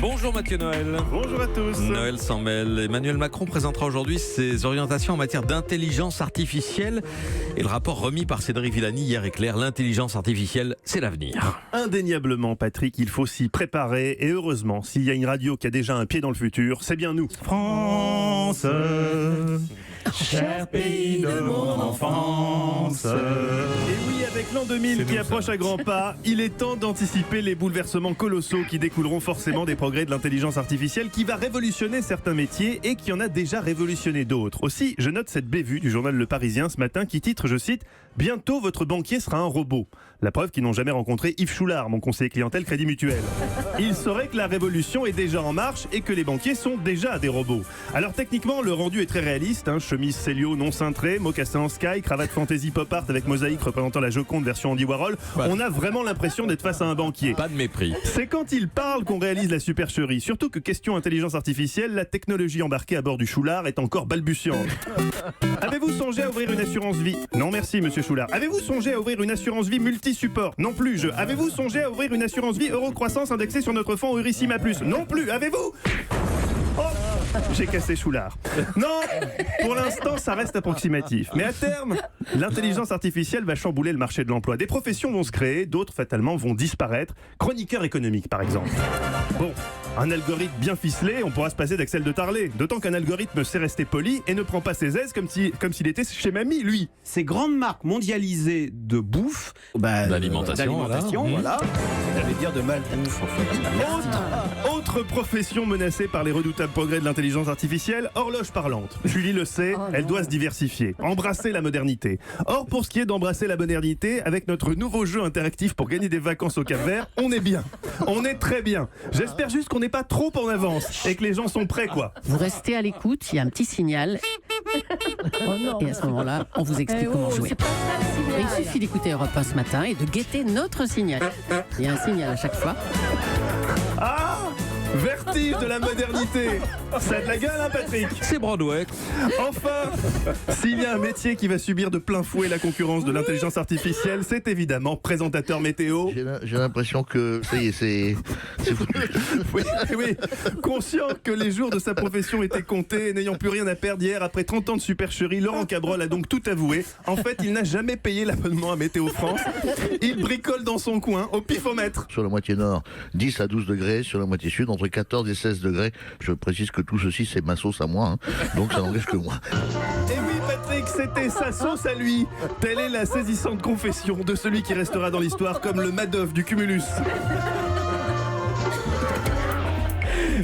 Bonjour Mathieu Noël. Bonjour à tous. Noël s'en mêle. Emmanuel Macron présentera aujourd'hui ses orientations en matière d'intelligence artificielle. Et le rapport remis par Cédric Villani hier est clair, l'intelligence artificielle, c'est l'avenir. Indéniablement, Patrick, il faut s'y préparer. Et heureusement, s'il y a une radio qui a déjà un pied dans le futur, c'est bien nous. France, cher pays de mon enfance. Et oui, avec l'an 2000 qui approche à grands pas, il est temps d'anticiper les bouleversements colossaux qui découleront forcément des progrès de l'intelligence artificielle qui va révolutionner certains métiers et qui en a déjà révolutionné d'autres. Aussi, je note cette bévue du journal Le Parisien ce matin qui titre, je cite, « Bientôt votre banquier sera un robot ». La preuve qu'ils n'ont jamais rencontré Yves Choulard, mon conseiller clientèle Crédit Mutuel. Il saurait que la révolution est déjà en marche et que les banquiers sont déjà des robots. Alors techniquement, le rendu est très réaliste, chemise Célio non cintrée, mocassin en sky, cravate fantasy pop art avec mosaïque représentant la Joconde version Andy Warhol. Ouais. On a vraiment l'impression d'être face à un banquier. Pas de mépris. C'est quand il parle qu'on réalise la supercherie. Surtout que question intelligence artificielle, la technologie embarquée à bord du Choulard est encore balbutiante. Avez-vous songé à ouvrir une assurance vie? Non merci monsieur Choulard. Avez-vous songé à ouvrir une assurance vie multi-support? Non plus. Avez-vous songé à ouvrir une assurance vie euro-croissance indexée sur notre fonds Eurissima Plus? Non plus. Avez-vous? Oh, j'ai cassé Choulard. Non, pour l'instant, ça reste approximatif. Mais à terme, l'intelligence artificielle va chambouler le marché de l'emploi. Des professions vont se créer, d'autres, fatalement, vont disparaître. Chroniqueur économique, par exemple. Bon, un algorithme bien ficelé, on pourra se passer d'Axel de Tarlet. D'autant qu'un algorithme sait rester poli et ne prend pas ses aises comme s'il était chez mamie, lui. Ces grandes marques mondialisées de bouffe, D'alimentation, voilà. J'allais dire de malbouffe, en fait. Autre profession menacée par les redoutables progrès de l'intelligence artificielle, horloge parlante. Julie le sait, elle doit se diversifier, embrasser la modernité. Or, pour ce qui est d'embrasser la modernité, avec notre nouveau jeu interactif pour gagner des vacances au Cap-Vert, on est bien. On est très bien. J'espère juste qu'on n'est pas trop en avance et que les gens sont prêts, quoi. Vous restez à l'écoute, il y a un petit signal. Et à ce moment-là, on vous explique comment jouer. Et il suffit d'écouter Europe 1 ce matin et de guetter notre signal. Il y a un signal à chaque fois. Ah! Vertige de la modernité. Ça a de la gueule, hein, Patrick? C'est Broadway. Enfin, s'il y a un métier qui va subir de plein fouet la concurrence de l'intelligence artificielle, c'est évidemment présentateur météo. J'ai l'impression que ça y est, c'est foutu. Oui, conscient que les jours de sa profession étaient comptés et n'ayant plus rien à perdre hier, après 30 ans de supercherie, Laurent Cabrol a donc tout avoué. En fait, il n'a jamais payé l'abonnement à Météo France. Il bricole dans son coin, au pifomètre. Sur la moitié nord, 10 à 12 degrés. Sur la moitié sud, entre 14 et 16 degrés. Je précise que tout ceci, c'est ma sauce à moi. Donc ça n'engage que moi. Et oui, Patrick, c'était sa sauce à lui. Telle est la saisissante confession de celui qui restera dans l'histoire comme le Madoff du Cumulus.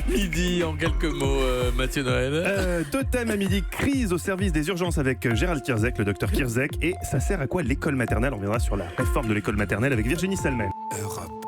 Midi en quelques mots, Mathieu Noël. Deux thèmes à midi, crise au service des urgences avec Gérald Kierzek, le docteur Kierzek. Et ça sert à quoi l'école maternelle? On reviendra sur la réforme de l'école maternelle avec Virginie Salmel. Europe.